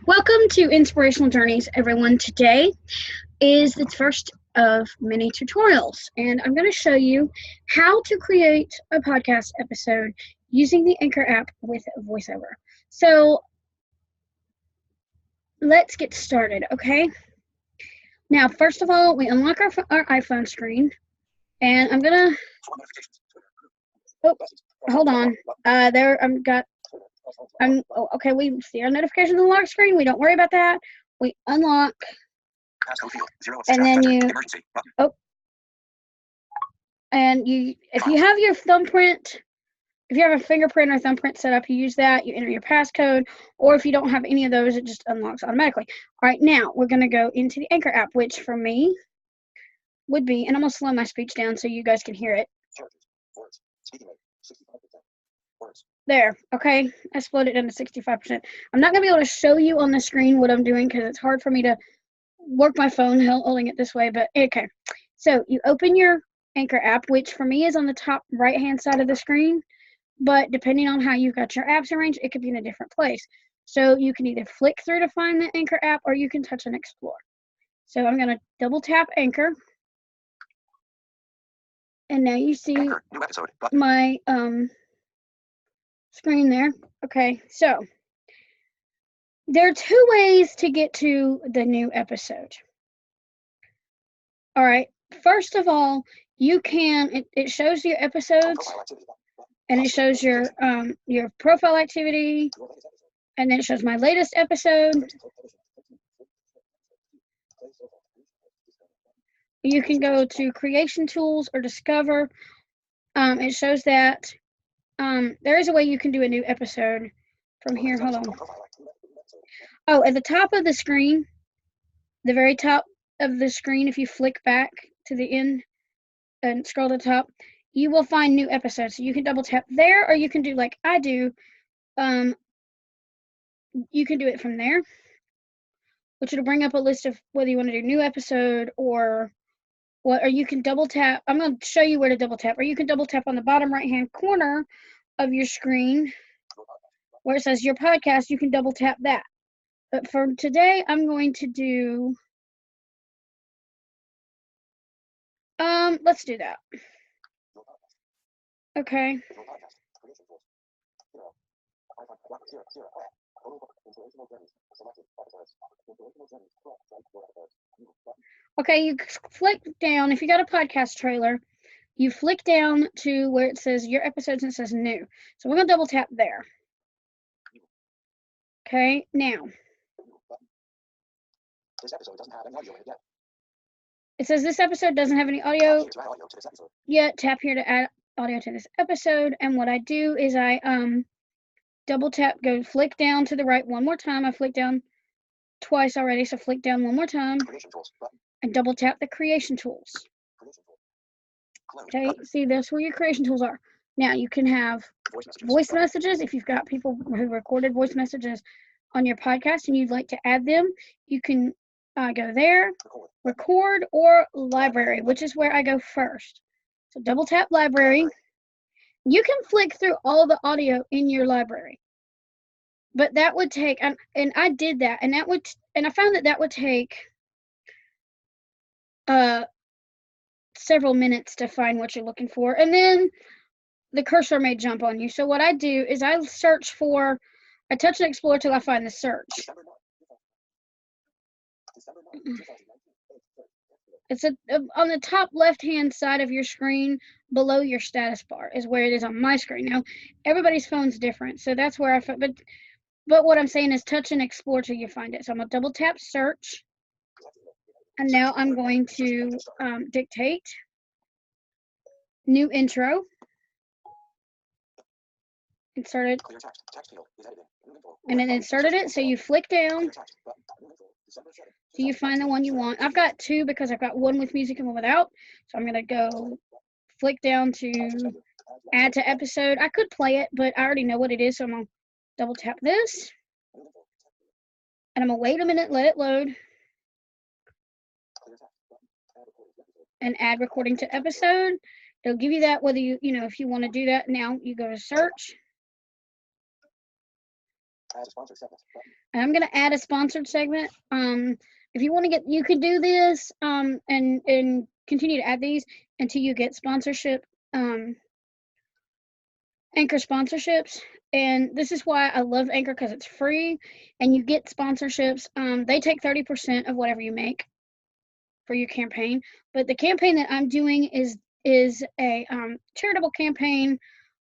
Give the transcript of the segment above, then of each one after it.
Welcome to Inspirational Journeys, everyone. Today is the first of many tutorials, and I'm going to show you how to create a podcast episode using the Anchor app with Voiceover. So let's get started, okay? Now, first of all, we unlock our iPhone screen, and I'm going to, hold on, okay, we see our notifications on the lock screen. We don't worry about that. We unlock, and then if you have your thumbprint, if you have a fingerprint or thumbprint set up, you use that, you enter your passcode, or if you don't have any of those, it just unlocks automatically. All right, now we're going to go into the Anchor app, which for me would be, and I'm going to slow my speech down so you guys can hear it. There, okay, I slowed it down to 65%. I'm not going to be able to show you on the screen what I'm doing because it's hard for me to work my phone holding it this way, but okay. So you open your Anchor app, which for me is on the top right-hand side of the screen, but depending on how you've got your apps arranged, it could be in a different place. So you can either flick through to find the Anchor app, or you can touch and explore. So I'm going to double tap Anchor. And now you see Anchor, new episode, my screen there. Okay, so there are two ways to get to the new episode. All right, first of all, you can, it shows your episodes, and it shows your profile activity, and then it shows my latest episode. You can go to Creation Tools or Discover. It shows that there is a way you can do a new episode from here. Hold on. Oh, at the top of the screen, the very top of the screen, if you flick back to the end and scroll to the top, you will find new episodes. So you can double tap there, or you can do like I do. You can do it from there, which will bring up a list of whether you want to do new episode or what, or you can double tap. I'm going to show you where to double tap, or you can double tap on the bottom right-hand corner of your screen where it says your podcast. You can double tap that. But for today, I'm going to do, let's do that. Okay. Okay, you flick down, if you got a podcast trailer, you flick down to where it says your episodes and it says new. So we're going to double tap there. Okay, now. This episode doesn't have any audio in it yet. It says this episode doesn't have any audio yet. Tap here to add audio to this episode. And what I do is I double tap, go flick down to the right one more time. I flick down twice already, so flick down one more time. And double tap the Creation Tools. Okay, see, that's where your Creation Tools are. Now you can have voice messages. If you've got people who recorded voice messages on your podcast and you'd like to add them, you can go there, record, or library, which is where I go first. So double tap library. You can flick through all the audio in your library, but that would take, and I did that, and I found that would take several minutes to find what you're looking for, and then the cursor may jump on you. So what I do is I touch and explore till I find the search. It's on the top left-hand side of your screen, below your status bar, is where it is on my screen. Now, everybody's phone's different, so that's where I found. But what I'm saying is touch and explore till you find it. So I'm gonna double tap search, and now I'm going to dictate new intro. Inserted, and it inserted it. So you flick down. So you find the one you want. I've got two because I've got one with music and one without. So I'm going to go flick down to add to episode. I could play it, but I already know what it is. So I'm going to double tap this. And I'm going to wait a minute, let it load. And add recording to episode. It'll give you that whether if you want to do that. Now you go to search. And I'm going to add a sponsored segment. If you want to get, you could do this and continue to add these until you get sponsorship, Anchor sponsorships. And this is why I love Anchor, because it's free and you get sponsorships. They take 30% of whatever you make for your campaign. But the campaign that I'm doing is a charitable campaign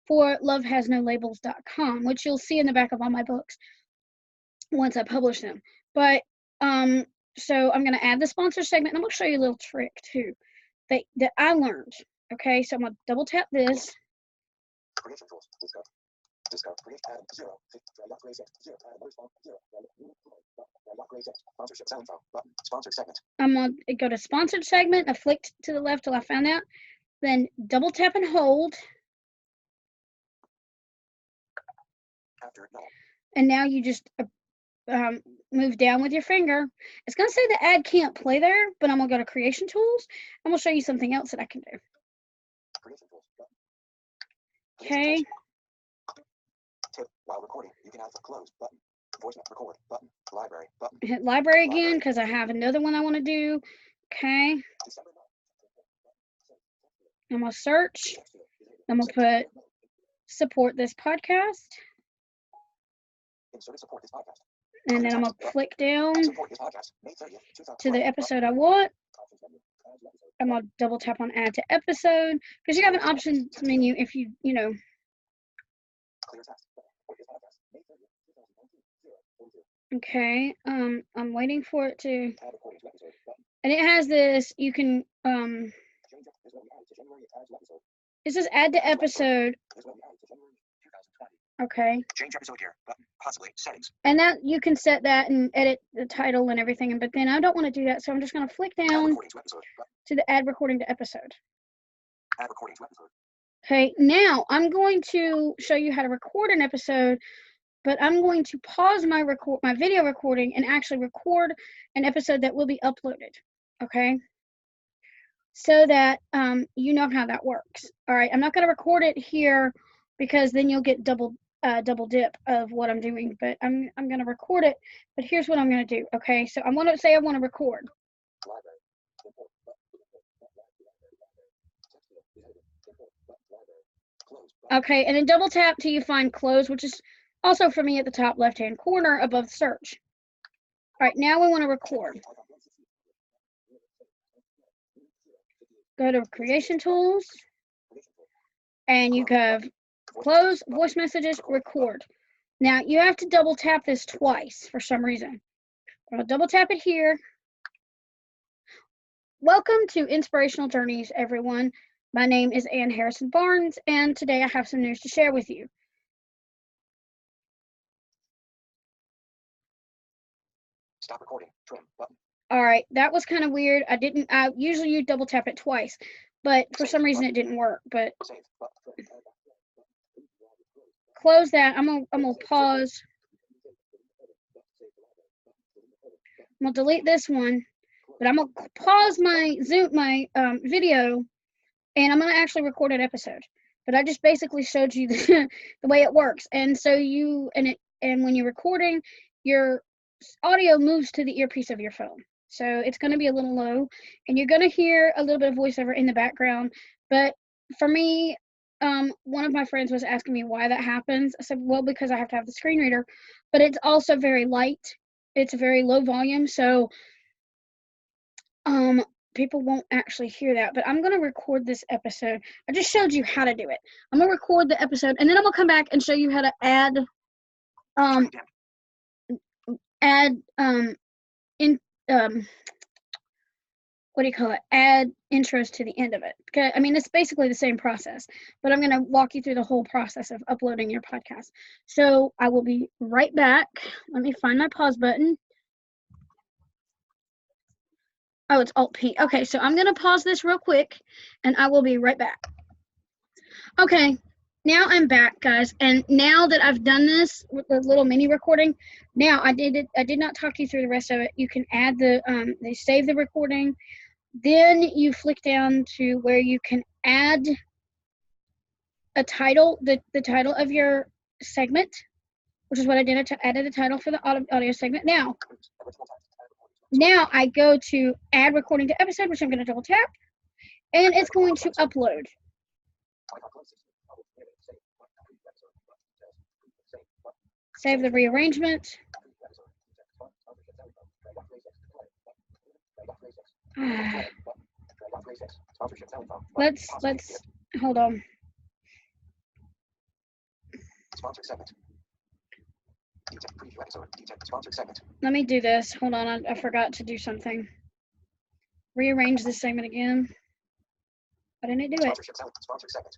for lovehasnolabels.com, which you'll see in the back of all my books once I publish them. But so I'm going to add the sponsor segment, and I'm going to show you a little trick too that I learned. Okay, so I'm going to double tap this. I'm going to go to sponsored segment. I flicked to the left till I found out. Then double tap and hold. And now you just move down with your finger. It's going to say the ad can't play there, but I'm going to go to creation tools. I'm going to show you something else that I can do. Okay. While recording, you can have the close button, voice record button, library button. Hit library again because I have another one I want to do. Okay. I'm going to search. I'm going to put support this podcast. And then I'm going to click down to the episode I want. I'm going to double tap on add to episode because you have an options menu if you know. Okay, I'm waiting for it to, and it has this, you can, it says add to episode. Okay. Change episode here, button, possibly settings. And that you can set that and edit the title and everything, but then I don't want to do that, so I'm just going to flick down to the add recording to episode. Add recording to episode. Okay, now I'm going to show you how to record an episode, but I'm going to pause my video recording and actually record an episode that will be uploaded, okay? So that you know how that works. All right, I'm not going to record it here because then you'll get double dip of what I'm doing, but I'm going to record it. But here's what I'm going to do, okay? So I want to say I want to record. Okay, and then double tap till you find close, which is also for me at the top left-hand corner above search. All right, now we want to record. Go to creation tools, and you have close, voice messages, record. Now you have to double tap this twice for some reason. I'll double tap it here. Welcome to Inspirational Journeys, everyone. My name is Ann Harrison Barnes, and today I have some news to share with you. Stop recording, trim button. All right, that was kind of weird. I usually you double tap it twice, but for some reason it didn't work. But close that. I'm gonna pause. I'm gonna delete this one, but I'm gonna pause my video, and I'm gonna actually record an episode. But I just basically showed you the way it works, and so and when you're recording, your audio moves to the earpiece of your phone. So it's going to be a little low, and you're going to hear a little bit of voiceover in the background. But for me, one of my friends was asking me why that happens. I said, well, because I have to have the screen reader, but it's also very light. It's a very low volume, so people won't actually hear that. But I'm going to record this episode. I just showed you how to do it. I'm going to record the episode, and then I'm going to come back and show you how to add what do you call it? Add intros to the end of it. Okay, I mean, it's basically the same process, but I'm going to walk you through the whole process of uploading your podcast. So I will be right back. Let me find my pause button. Oh, it's Alt-P. Okay, so I'm going to pause this real quick, and I will be right back. Okay, now I'm back, guys, and now that I've done this with the little mini recording, now I did not talk you through the rest of it. You can add they save the recording, then you flick down to where you can add a title, the title of your segment, which is what I did. I added a title for the audio segment. Now I go to add recording to episode, which I'm going to double tap, and it's going to upload. Save the rearrangement. Let's hold on. Sponsored segment. Preview episode. Sponsored segment. Let me do this. Hold on. I forgot to do something. Rearrange this segment again. Why didn't it do it? Sponsored segment.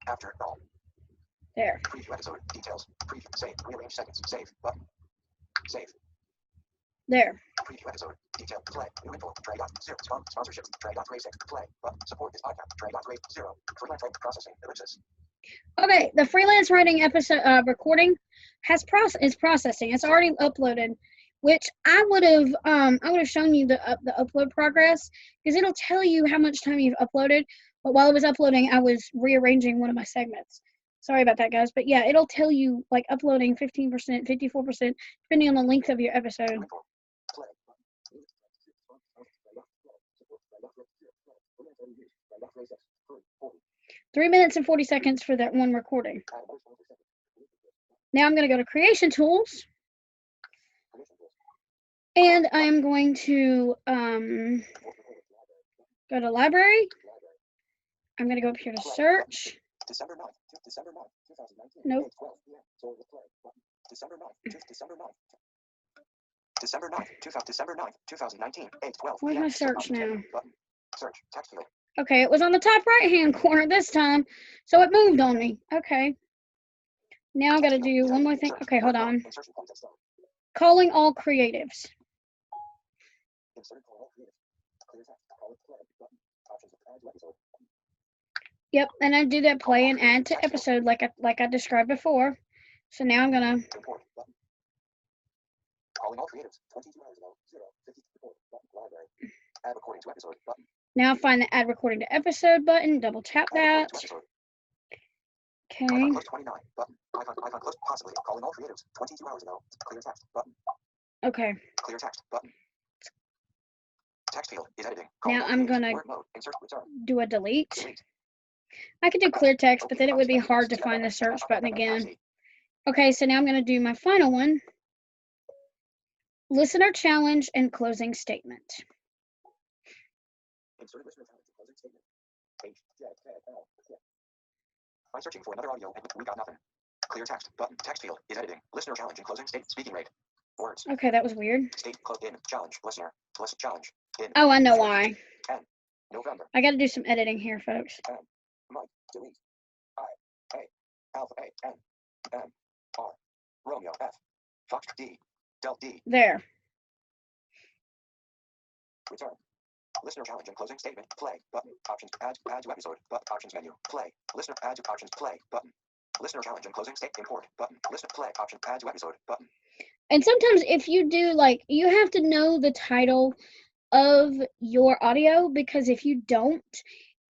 After all. There. Preview episode. Details. Preview. Save. Rearrange segments. Save. Button. Save. There. Preview episode. Detail. Play. New info. Drag out. 0. Sponsorships. Drag out. Grade 6. Play. Button. Support this podcast. Drag out. Grade 0. Freelance writing. Processing. Ellipsis. Okay. The freelance writing episode recording is processing. It's already uploaded, which I would have shown you the upload progress, because it'll tell you how much time you've uploaded. But while it was uploading, I was rearranging one of my segments. Sorry about that, guys. But yeah, it'll tell you like uploading 15%, 54%, depending on the length of your episode. 3 minutes and 40 seconds for that one recording. Now I'm going to go to Creation Tools. And I am going to go to Library. I'm going to go up here to Search. December 9th, 2019. Nope. December 9th, 2019, 8:12. Where's my search now? Search, text field. Okay, it was on the top right-hand corner this time, so it moved on me. Okay. Now I got to do one more thing. Okay, hold on. Calling all creatives. Yep, and I do that play and add to episode like I described before. So now I'm gonna. Calling all creatives. 22 hours ago. 0:50 report. Button. Library. Add recording to episode. Button. Now find the add recording to episode button. Double tap that. Okay. Icon close 29. Button. Icon close possibly. Calling all creatives. 22 hours ago. Clear text. Button. Okay. Clear text. Button. Text field is editing. Now I'm gonna insert, return. do a delete. I could do clear text, but then it would be hard to find the search button again. Okay, so now I'm going to do my final one. Listener challenge and closing statement. Insert listener challenge and closing statement. HJKL. By searching for another audio, we got nothing. Clear text button. Text field is editing. Listener challenge and closing statement. Speaking rate. Words. Okay, that was weird. State in challenge. Listener. Listen challenge. In. Oh, I know why. 10. November. I got to do some editing here, folks. Mike, delete. I, A, Alpha A, N, M, R, Romeo F, Fox D, Del D. There. Return. Listener challenge and closing statement. Play button. Options. Add to episode. But options menu. Play. Listener. Add to options. Play button. Listener challenge and closing statement. Import button. Listener. Play option. Add to episode button. And sometimes if you do, like, you have to know the title of your audio, because if you don't,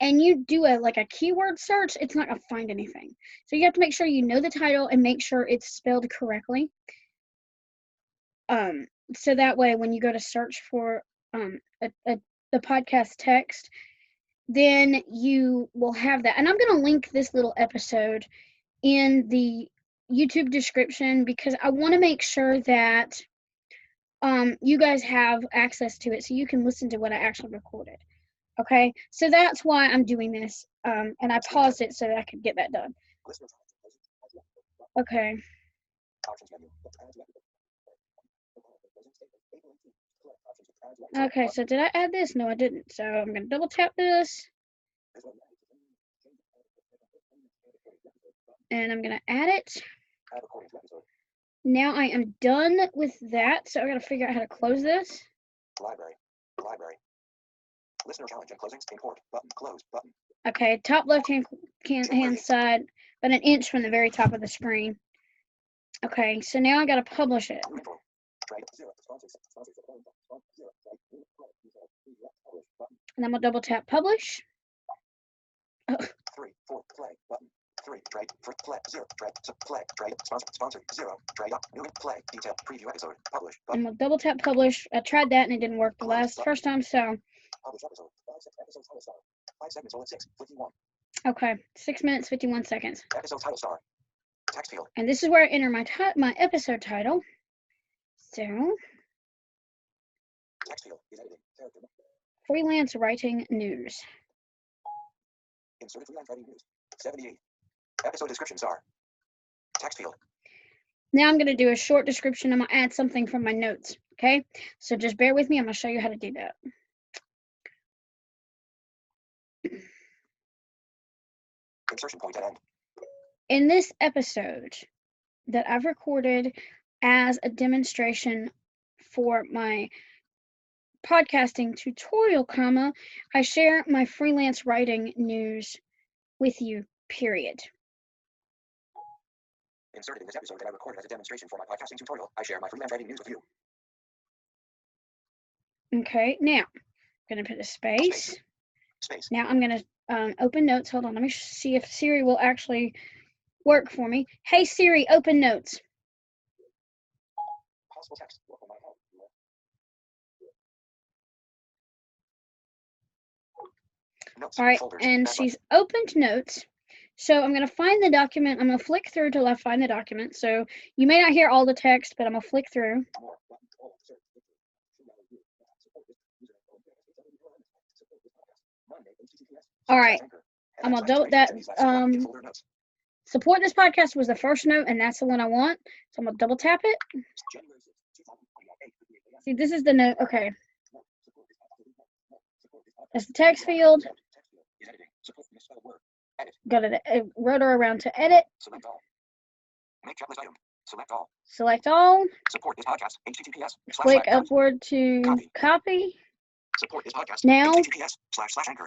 and you do a keyword search, it's not going to find anything. So you have to make sure you know the title and make sure it's spelled correctly. So that way when you go to search for the podcast text, then you will have that. And I'm going to link this little episode in the YouTube description, because I want to make sure that you guys have access to it so you can listen to what I actually recorded. Okay, so that's why I'm doing this, and I paused it so that I could get that done. Okay. Okay, so did I add this? No, I didn't. So I'm going to double tap this. And I'm going to add it. Now I am done with that, so I got to figure out how to close this. Library. Listener challenge and closing import button. Close button. Okay, top left hand side, but an inch from the very top of the screen. Okay, so now I got to publish it. And I'm gonna double tap publish. 3, 4, play button. 3. Trade. For play. 0. Trade. Play. Trade. Sponsor. 0. Trade up. New. Play. Detail. Preview episode. Publish. I'm gonna double tap publish. I tried that and it didn't work the first time, so. Publish episode. 5 episode title star. 5 segments all at 6:51. Okay, 6 minutes, 51 seconds. Episode title star. Text field. And this is where I enter my episode title. So. Text field is editing. Character. Freelance writing news. Inserted freelance writing news. 78. Episode description star. Text field. Now I'm going to do a short description. I'm going to add something from my notes. Okay, so just bear with me. I'm going to show you how to do that. Insertion point at end. In this episode that I've recorded as a demonstration for my podcasting tutorial, I share my freelance writing news with you, period. Inserted in this episode that I recorded as a demonstration for my podcasting tutorial, I share my freelance writing news with you. Okay, now I'm going to put a space. Now I'm going to open notes. Hold on, let me see if Siri will actually work for me. Hey Siri, open notes. Possible text. All right, and she's opened notes. So I'm going to find the document. I'm going to flick through till I find the document. So you may not hear all the text, but I'm going to flick through. All right, I'm going to do that. Support this podcast was the first note, and that's the one I want. So I'm going to double tap it. See, this is the note. Okay. That's the text field. Got a rotor around to edit. Select all. Make checklist item. Select all. Select all. Support this podcast. HTTPS. Click upward to copy. Support this podcast. Now. HTTPS//anchor.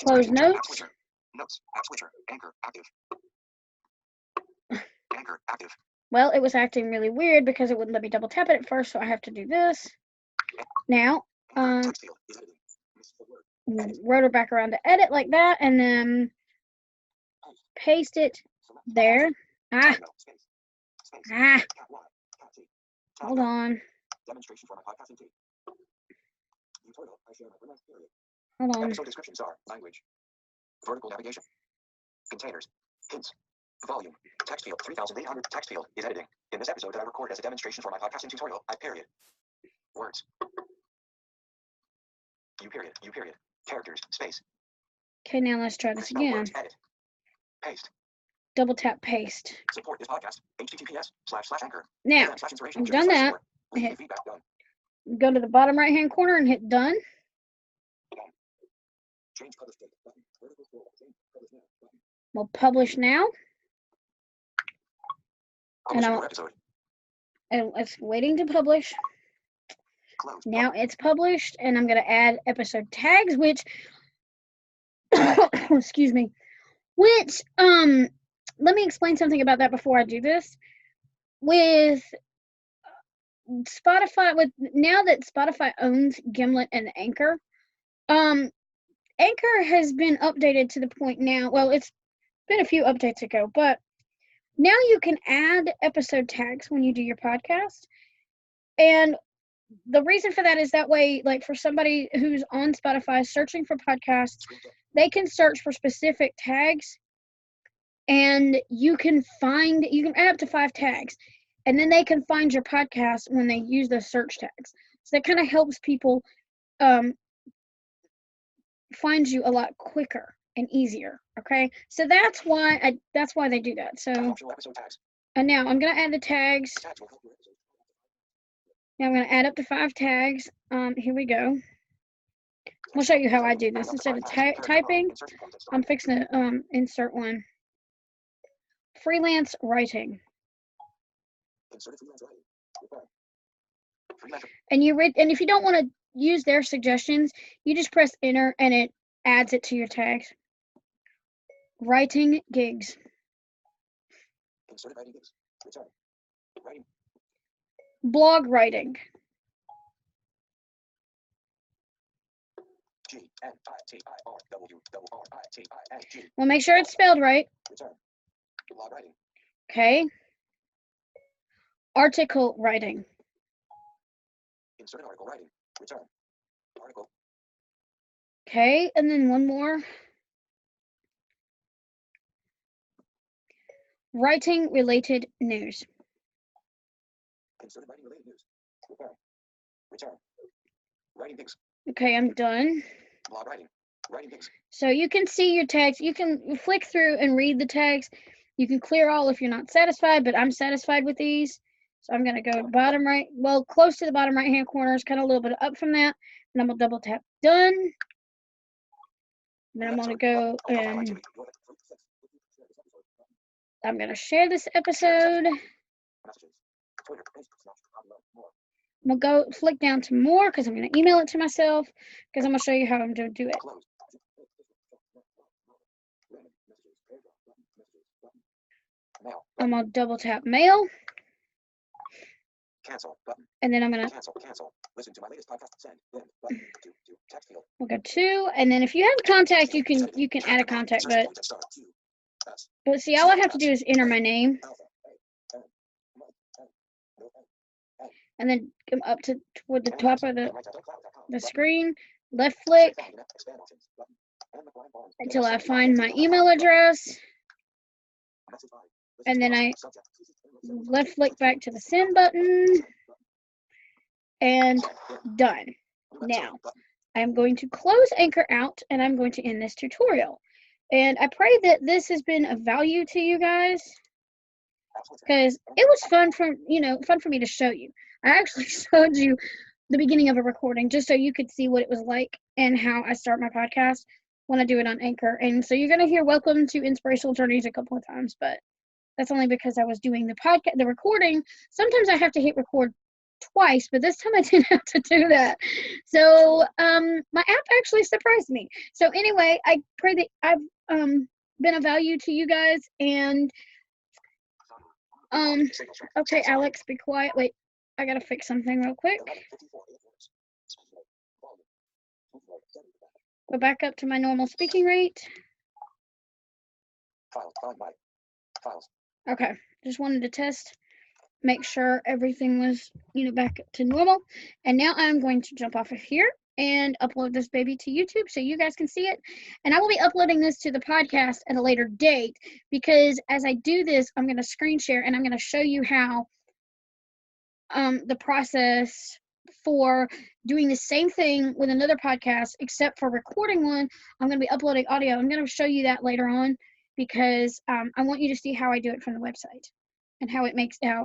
Close notes. Notes. App switcher. Anchor active. Anchor active. Well, it was acting really weird because it wouldn't let me double tap it at first, so I have to do this. Now, rotor back around to edit like that, and then paste it there. Hold on. Demonstration for my podcasting team. Tutorial. I share my freelance period. Hold on. Episode descriptions are language, vertical navigation, containers, hints, volume, text field 3800. Text field is editing. In this episode that I record as a demonstration for my podcasting tutorial, I period. Words. You period. Characters, space. Okay, now let's try this again. Edit. Paste. Double tap paste. Support this podcast. HTTPS//anchor. Now, I've done that. Go to the bottom right hand corner and hit done. Change publish date button. We'll publish now. And it's waiting to publish. Now it's published, and I'm going to add episode tags, which excuse me, which let me explain something about that before I do this. With Spotify, now that Spotify owns Gimlet and Anchor, Anchor has been updated to the point now. Well, it's been a few updates ago, but now you can add episode tags when you do your podcast. And the reason for that is that way, like for somebody who's on Spotify searching for podcasts, they can search for specific tags, and you can add up to 5 tags, and then they can find your podcast when they use those search tags. So that kind of helps people find you a lot quicker and easier. Okay, so that's why they do that. So, and now I'm gonna add the tags. Now I'm gonna add up to 5 tags. Here we go. I'll show you how I do this. Instead of typing, I'm fixing to insert one. Freelance writing. And if you don't want to use their suggestions, you just press enter and it adds it to your tags. Writing gigs. Blog writing. Well, make sure it's spelled right. Blog writing. Okay. Article writing. Insert an article writing. Return. Article. Okay, and then one more. Writing related news. Inserted writing related news. Return. Return. Writing gigs. Okay, I'm done. Blog writing. Writing gigs. So you can see your tags. You can flick through and read the tags. You can clear all if you're not satisfied, but I'm satisfied with these. So I'm going to go bottom right, well, close to the bottom right hand corner, kind of a little bit up from that. And I'm going to double tap done. Then I'm going to go and I'm going to share this episode. I'm going to go flick down to more because I'm going to email it to myself because I'm going to show you how I'm going to do it. I'm going to double tap mail. Cancel button. And then I'm going to cancel. Listen to my latest podcast. Send button to text field. We'll go to, and then if you have a contact, you can add a contact, but see, all I have to do is enter my name. And then come up to toward the top of the screen, left click until I find my email address. And then I left flick back to the send button and done. Now, I'm going to close Anchor out and I'm going to end this tutorial. And I pray that this has been of value to you guys because it was fun for me to show you. I actually showed you the beginning of a recording just so you could see what it was like and how I start my podcast when I do it on Anchor. And so you're going to hear welcome to Inspirational Journeys a couple of times, but that's only because I was doing the recording. Sometimes I have to hit record twice, but this time I didn't have to do that. So my app actually surprised me. So anyway, I pray that I've been of value to you guys. And okay, Alex, be quiet. Wait, I gotta fix something real quick. Go back up to my normal speaking rate. Files. Okay, just wanted to test, make sure everything was, back to normal. And now I'm going to jump off of here and upload this baby to YouTube so you guys can see it. And I will be uploading this to the podcast at a later date because as I do this, I'm going to screen share and I'm going to show you how the process for doing the same thing with another podcast, except for recording one, I'm going to be uploading audio. I'm going to show you that later on because I want you to see how I do it from the website and how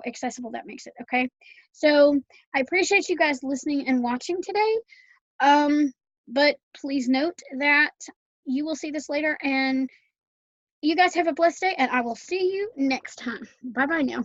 accessible that makes it. Okay. So I appreciate you guys listening and watching today. But please note that you will see this later and you guys have a blessed day and I will see you next time. Bye-bye now.